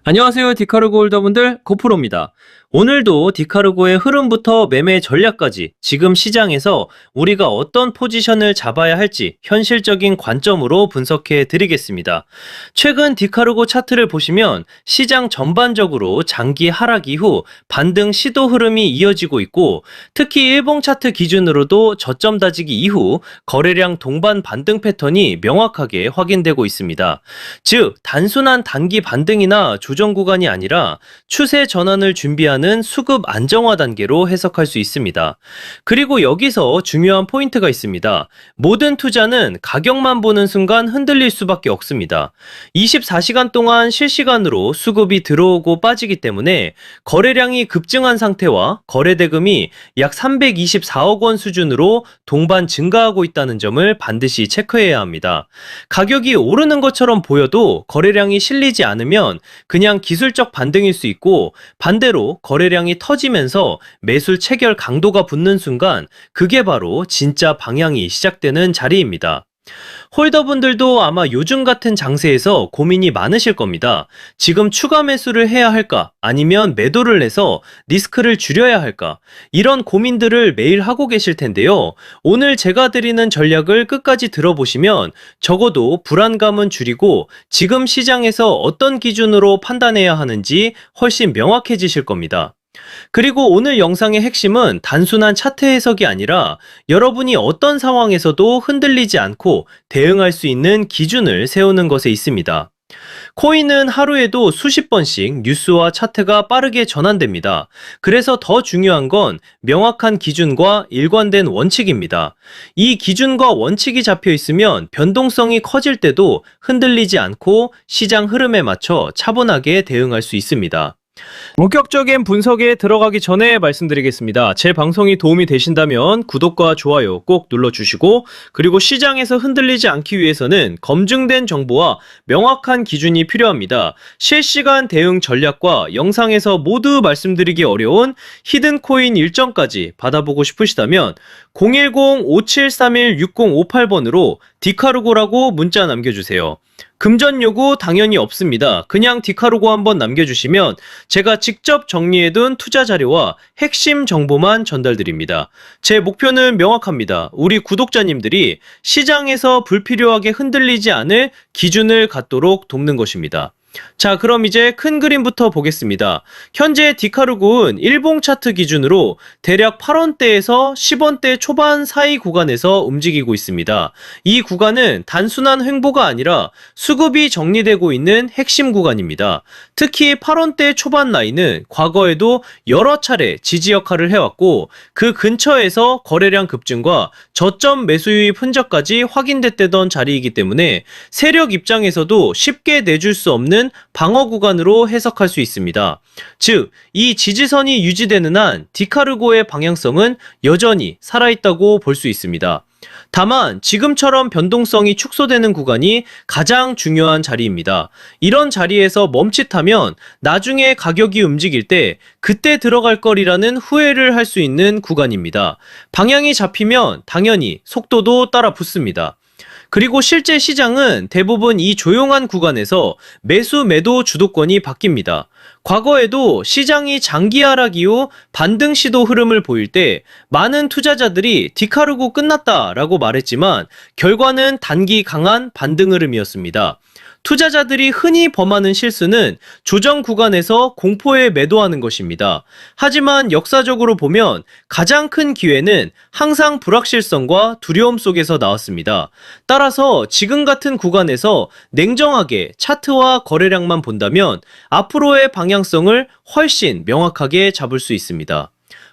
안녕하세요. 디카르고 홀더분들, 고프로입니다. 오늘도 디카르고의 흐름부터 매매 전략까지 지금 시장에서 우리가 어떤 포지션을 잡아야 할지 현실적인 관점으로 분석해 드리겠습니다. 최근 디카르고 차트를 보시면 시장 전반적으로 장기 하락 이후 반등 시도 흐름이 이어지고 있고, 특히 일봉 차트 기준으로도 저점 다지기 이후 거래량 동반 반등 패턴이 명확하게 확인되고 있습니다. 즉, 단순한 단기 반등이나 조정 구간이 아니라 추세 전환을 준비하는 수급 안정화 단계로 해석할 수 있습니다. 그리고 여기서 중요한 포인트가 있습니다. 모든 투자는 가격만 보는 순간 흔들릴 수밖에 없습니다. 24시간 동안 실시간으로 수급이 들어오고 빠지기 때문에 거래량이 급증한 상태와 거래대금이 약 324억 원 수준으로 동반 증가하고 있다는 점을 반드시 체크해야 합니다. 가격이 오르는 것처럼 보여도 거래량이 실리지 않으면 그냥 기술적 반등일 수 있고, 반대로 거래량이 터지면서 매수 체결 강도가 붙는 순간 그게 바로 진짜 방향이 시작되는 자리입니다. 홀더분들도 아마 요즘 같은 장세에서 고민이 많으실 겁니다. 지금 추가 매수를 해야 할까? 아니면 매도를 해서 리스크를 줄여야 할까? 이런 고민들을 매일 하고 계실 텐데요. 오늘 제가 드리는 전략을 끝까지 들어보시면 적어도 불안감은 줄이고 지금 시장에서 어떤 기준으로 판단해야 하는지 훨씬 명확해지실 겁니다. 그리고 오늘 영상의 핵심은 단순한 차트 해석이 아니라 여러분이 어떤 상황에서도 흔들리지 않고 대응할 수 있는 기준을 세우는 것에 있습니다. 코인은 하루에도 수십 번씩 뉴스와 차트가 빠르게 전환됩니다. 그래서 더 중요한 건 명확한 기준과 일관된 원칙입니다. 이 기준과 원칙이 잡혀 있으면 변동성이 커질 때도 흔들리지 않고 시장 흐름에 맞춰 차분하게 대응할 수 있습니다. 본격적인 분석에 들어가기 전에 말씀드리겠습니다. 제 방송이 도움이 되신다면 구독과 좋아요 꼭 눌러주시고, 그리고 시장에서 흔들리지 않기 위해서는 검증된 정보와 명확한 기준이 필요합니다. 실시간 대응 전략과 영상에서 모두 말씀드리기 어려운 히든코인 일정까지 받아보고 싶으시다면 010-5731-6058번으로 디카르고라고 문자 남겨주세요. 금전 요구 당연히 없습니다. 그냥 디카르고 한번 남겨주시면 제가 직접 정리해둔 투자 자료와 핵심 정보만 전달드립니다. 제 목표는 명확합니다. 우리 구독자님들이 시장에서 불필요하게 흔들리지 않을 기준을 갖도록 돕는 것입니다. 자, 그럼 이제 큰 그림부터 보겠습니다. 현재 디카르고는 일봉 차트 기준으로 대략 8원대에서 10원대 초반 사이 구간에서 움직이고 있습니다. 이 구간은 단순한 횡보가 아니라 수급이 정리되고 있는 핵심 구간입니다. 특히 8원대 초반 라인은 과거에도 여러 차례 지지 역할을 해왔고, 그 근처에서 거래량 급증과 저점 매수 유입 흔적까지 확인됐던 자리이기 때문에 세력 입장에서도 쉽게 내줄 수 없는 방어 구간으로 해석할 수 있습니다. 즉, 이 지지선이 유지되는 한 디카르고의 방향성은 여전히 살아있다고 볼 수 있습니다. 다만 지금처럼 변동성이 축소되는 구간이 가장 중요한 자리입니다. 이런 자리에서 멈칫하면 나중에 가격이 움직일 때 그때 들어갈 거리라는 후회를 할 수 있는 구간입니다. 방향이 잡히면 당연히 속도도 따라 붙습니다. 그리고 실제 시장은 대부분 이 조용한 구간에서 매수 매도 주도권이 바뀝니다. 과거에도 시장이 장기 하락 이후 반등 시도 흐름을 보일 때 많은 투자자들이 디카르고 끝났다라고 말했지만 결과는 단기 강한 반등 흐름이었습니다. 투자자들이 흔히 범하는 실수는 조정 구간에서 공포에 매도하는 것입니다. 하지만 역사적으로 보면 가장 큰 기회는 항상 불확실성과 두려움 속에서 나왔습니다. 따라서 지금 같은 구간에서 냉정하게 차트와 거래량만 본다면 앞으로의 방향성을 훨씬 명확하게 잡을 수 있습니다.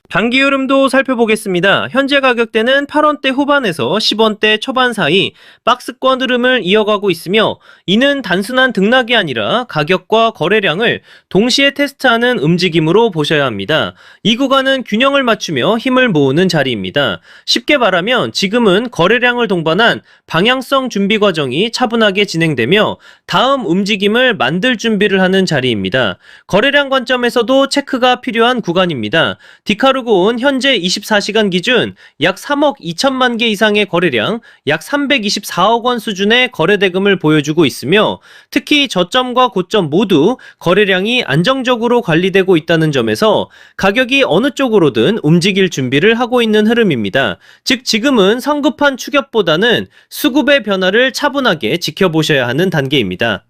단기 흐름도 살펴보겠습니다. 현재 가격대는 8원대 후반에서 10원대 초반 사이 박스권 흐름을 이어가고 있으며, 이는 단순한 등락이 아니라 가격과 거래량을 동시에 테스트하는 움직임으로 보셔야 합니다. 이 구간은 균형을 맞추며 힘을 모으는 자리입니다. 쉽게 말하면 지금은 거래량을 동반한 방향성 준비 과정이 차분하게 진행되며 다음 움직임을 만들 준비를 하는 자리입니다. 거래량 관점에서도 체크가 필요한 구간입니다. 디카르고 디카르고는 현재 24시간 기준 약 3억 2천만 개 이상의 거래량, 약 324억 원 수준의 거래대금을 보여주고 있으며 특히 저점과 고점 모두 거래량이 안정적으로 관리되고 있다는 점에서 가격이 어느 쪽으로든 움직일 준비를 하고 있는 흐름입니다. 즉 지금은 성급한 추격보다는 수급의 변화를 차분하게 지켜보셔야 하는 단계입니다.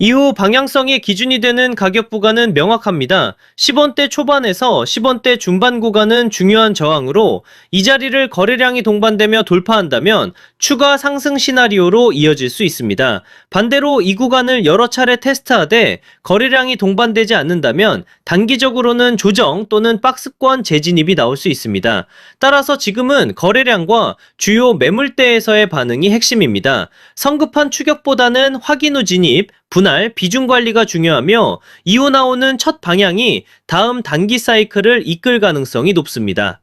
이후 방향성의 기준이 되는 가격 구간은 명확합니다. 10원대 초반에서 10원대 중반 구간은 중요한 저항으로 이 자리를 거래량이 동반되며 돌파한다면 추가 상승 시나리오로 이어질 수 있습니다. 반대로 이 구간을 여러 차례 테스트하되 거래량이 동반되지 않는다면 단기적으로는 조정 또는 박스권 재진입이 나올 수 있습니다. 따라서 지금은 거래량과 주요 매물대에서의 반응이 핵심입니다. 성급한 추격보다는 확인 후 진입, 분할, 비중 관리가 중요하며 이후 나오는 첫 방향이 다음 단기 사이클을 이끌 가능성이 높습니다.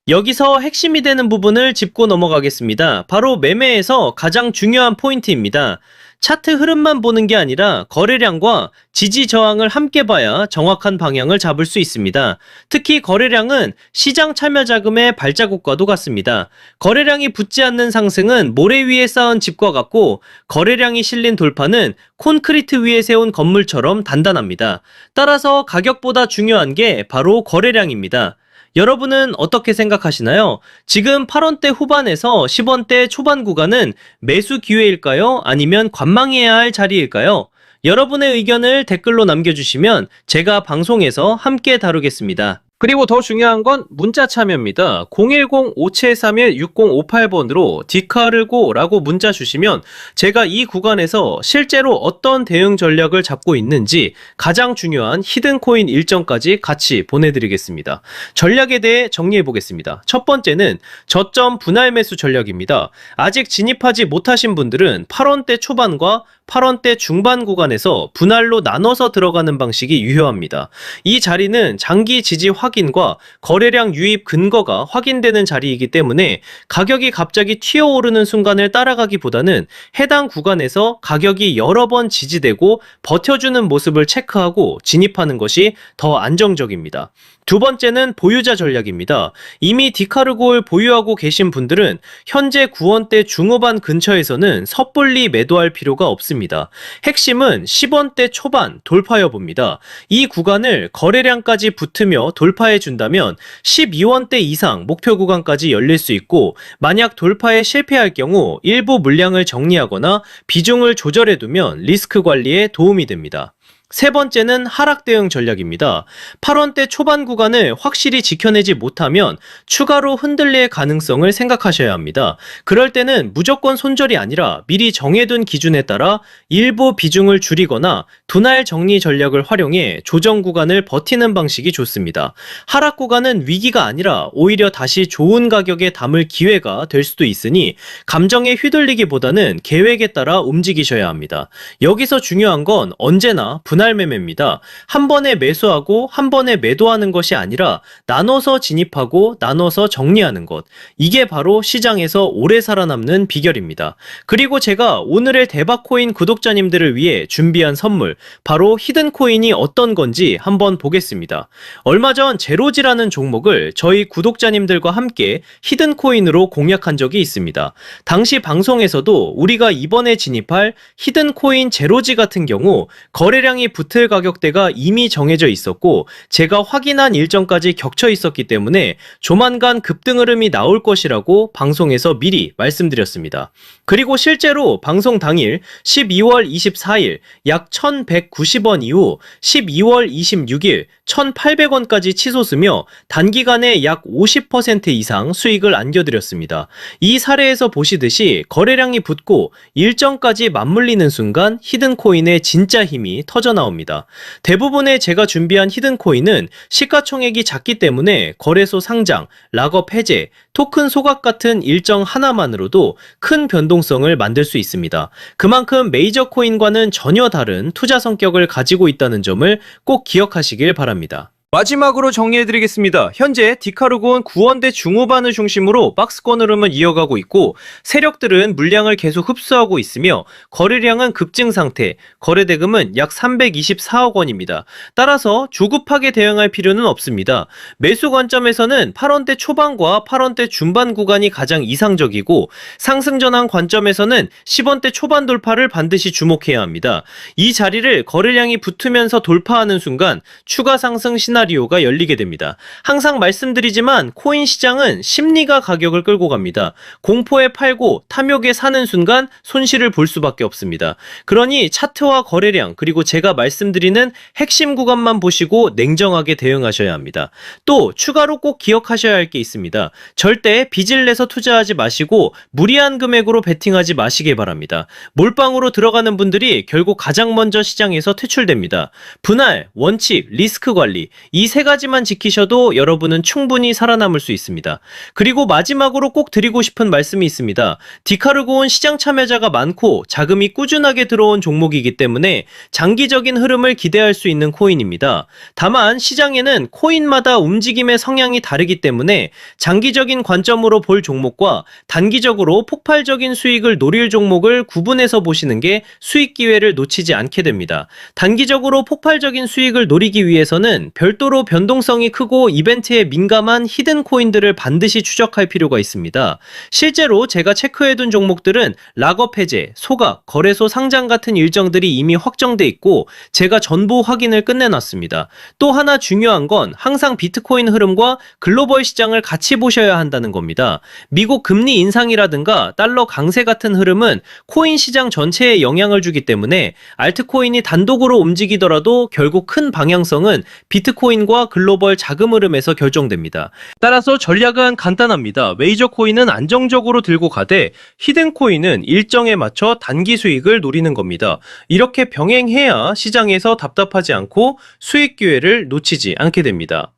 여기서 핵심이 되는 부분을 짚고 넘어가겠습니다. 바로 매매에서 가장 중요한 포인트입니다. 차트 흐름만 보는 게 아니라 거래량과 지지 저항을 함께 봐야 정확한 방향을 잡을 수 있습니다. 특히 거래량은 시장 참여 자금의 발자국과도 같습니다. 거래량이 붙지 않는 상승은 모래 위에 쌓은 집과 같고 거래량이 실린 돌파는 콘크리트 위에 세운 건물처럼 단단합니다. 따라서 가격보다 중요한 게 바로 거래량입니다. 여러분은 어떻게 생각하시나요? 지금 8원대 후반에서 10원대 초반 구간은 매수 기회일까요? 아니면 관망해야 할 자리일까요? 여러분의 의견을 댓글로 남겨주시면 제가 방송에서 함께 다루겠습니다. 그리고 더 중요한 건 문자 참여입니다. 010-5731-6058번으로 디카르고라고 문자 주시면 제가 이 구간에서 실제로 어떤 대응 전략을 잡고 있는지 가장 중요한 히든코인 일정까지 같이 보내드리겠습니다. 전략에 대해 정리해 보겠습니다. 첫 번째는 저점 분할 매수 전략입니다. 아직 진입하지 못하신 분들은 8원대 초반과 8원대 중반 구간에서 분할로 나눠서 들어가는 방식이 유효합니다. 이 자리는 장기 지지 확인과 거래량 유입 근거가 확인되는 자리이기 때문에 가격이 갑자기 튀어오르는 순간을 따라가기보다는 해당 구간에서 가격이 여러 번 지지되고 버텨주는 모습을 체크하고 진입하는 것이 더 안정적입니다. 두 번째는 보유자 전략입니다. 이미 디카르고를 보유하고 계신 분들은 현재 9원대 중후반 근처에서는 섣불리 매도할 필요가 없습니다. 핵심은 10원대 초반 돌파여 봅니다. 이 구간을 거래량까지 붙으며 돌파해 준다면 12원대 이상 목표 구간까지 열릴 수 있고 만약 돌파에 실패할 경우 일부 물량을 정리하거나 비중을 조절해 두면 리스크 관리에 도움이 됩니다. 세 번째는 하락 대응 전략입니다. 8원대 초반 구간을 확실히 지켜내지 못하면 추가로 흔들릴 가능성을 생각하셔야 합니다. 그럴 때는 무조건 손절이 아니라 미리 정해둔 기준에 따라 일부 비중을 줄이거나 분할 정리 전략을 활용해 조정 구간을 버티는 방식이 좋습니다. 하락 구간은 위기가 아니라 오히려 다시 좋은 가격에 담을 기회가 될 수도 있으니 감정에 휘둘리기보다는 계획에 따라 움직이셔야 합니다. 여기서 중요한 건 언제나 분할 매매입니다. 한 번에 매수하고 한 번에 매도하는 것이 아니라 나눠서 진입하고 나눠서 정리하는 것. 이게 바로 시장에서 오래 살아남는 비결입니다. 그리고 제가 오늘의 대박코인 구독자님들을 위해 준비한 선물, 바로 히든코인이 어떤 건지 한번 보겠습니다. 얼마 전 제로지라는 종목을 저희 구독자님들과 함께 히든코인으로 공략한 적이 있습니다. 당시 방송에서도 우리가 이번에 진입할 히든코인 제로지 같은 경우 거래량이 붙을 가격대가 이미 정해져 있었고 제가 확인한 일정까지 겹쳐 있었기 때문에 조만간 급등 흐름이 나올 것이라고 방송에서 미리 말씀드렸습니다. 그리고 실제로 방송 당일 12월 24일 약 1190원 이후 12월 26일 1800원까지 치솟으며 단기간에 약 50% 이상 수익을 안겨드렸습니다. 이 사례에서 보시듯이 거래량이 붙고 일정까지 맞물리는 순간 히든코인의 진짜 힘이 터져나옵니다. 대부분의 제가 준비한 히든코인은 시가총액이 작기 때문에 거래소 상장, 락업 해제, 토큰 소각 같은 일정 하나만으로도 큰 변동성을 만들 수 있습니다. 그만큼 메이저 코인과는 전혀 다른 투자 성격을 가지고 있다는 점을 꼭 기억하시길 바랍니다. 마지막으로 정리해드리겠습니다. 현재 디카르곤 구원대 중후반을 중심으로 박스권 흐름을 이어가고 있고 세력들은 물량을 계속 흡수하고 있으며 거래량은 급증 상태, 거래대금은 약 324억 원입니다. 따라서 조급하게 대응할 필요는 없습니다. 매수 관점에서는 8원대 초반과 8원대 중반 구간이 가장 이상적이고 상승 전환 관점에서는 10원대 초반 돌파를 반드시 주목해야 합니다. 이 자리를 거래량이 붙으면서 돌파하는 순간 추가 상승 시나리오가 열리게 됩니다. 항상 말씀드리지만 코인 시장은 심리가 가격을 끌고 갑니다. 공포에 팔고 탐욕에 사는 순간 손실을 볼 수밖에 없습니다. 그러니 차트와 거래량 그리고 제가 말씀드리는 핵심 구간만 보시고 냉정하게 대응하셔야 합니다. 또 추가로 꼭 기억하셔야 할 게 있습니다. 절대 빚을 내서 투자하지 마시고 무리한 금액으로 베팅하지 마시기 바랍니다. 몰빵으로 들어가는 분들이 결국 가장 먼저 시장에서 퇴출됩니다. 분할, 원칙, 리스크 관리 이 세 가지만 지키셔도 여러분은 충분히 살아남을 수 있습니다. 그리고 마지막으로 꼭 드리고 싶은 말씀이 있습니다. 디카르고온 시장 참여자가 많고 자금이 꾸준하게 들어온 종목이기 때문에 장기적인 흐름을 기대할 수 있는 코인입니다. 다만 시장에는 코인마다 움직임의 성향이 다르기 때문에 장기적인 관점으로 볼 종목과 단기적으로 폭발적인 수익을 노릴 종목을 구분해서 보시는 게 수익 기회를 놓치지 않게 됩니다. 단기적으로 폭발적인 수익을 노리기 위해서는 별도로 변동성이 크고 이벤트에 민감한 히든 코인들을 반드시 추적할 필요가 있습니다. 실제로 제가 체크해둔 종목들은 락업 해제, 소각, 거래소 상장 같은 일정들이 이미 확정돼 있고 제가 전부 확인을 끝내놨습니다. 또 하나 중요한 건 항상 비트코인 흐름과 글로벌 시장을 같이 보셔야 한다는 겁니다. 미국 금리 인상이라든가 달러 강세 같은 흐름은 코인 시장 전체에 영향을 주기 때문에 알트코인이 단독으로 움직이더라도 결국 큰 방향성은 비트코인과 글로벌 자금 흐름에서 결정됩니다. 따라서 전략은 간단합니다. 메이저 코인은 안정적으로 들고 가되 히든 코인은 일정에 맞춰 단기 수익을 노리는 겁니다. 이렇게 병행해야 시장에서 답답하지 않고 수익 기회를 놓치지 않게 됩니다.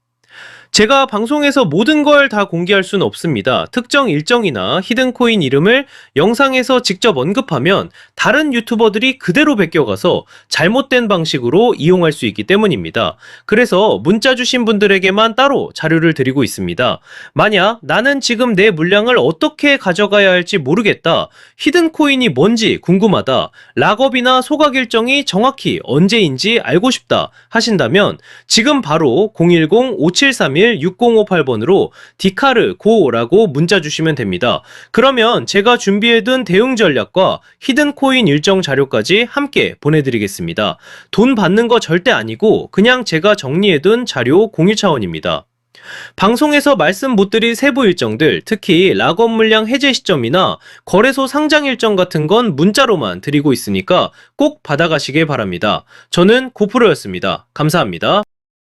제가 방송에서 모든 걸 다 공개할 수는 없습니다. 특정 일정이나 히든코인 이름을 영상에서 직접 언급하면 다른 유튜버들이 그대로 베껴가서 잘못된 방식으로 이용할 수 있기 때문입니다. 그래서 문자 주신 분들에게만 따로 자료를 드리고 있습니다. 만약 나는 지금 내 물량을 어떻게 가져가야 할지 모르겠다. 히든코인이 뭔지 궁금하다. 락업이나 소각 일정이 정확히 언제인지 알고 싶다 하신다면 지금 바로 010-5731-6058번으로 디카르 고라고 문자 주시면 됩니다. 그러면 제가 준비해둔 대응 전략과 히든코인 일정 자료까지 함께 보내드리겠습니다. 돈 받는 거 절대 아니고 그냥 제가 정리해둔 자료 공유 차원입니다. 방송에서 말씀 못 드릴 세부 일정들, 특히 락업 물량 해제 시점이나 거래소 상장 일정 같은 건 문자로만 드리고 있으니까 꼭 받아가시길 바랍니다. 저는 고프로였습니다. 감사합니다.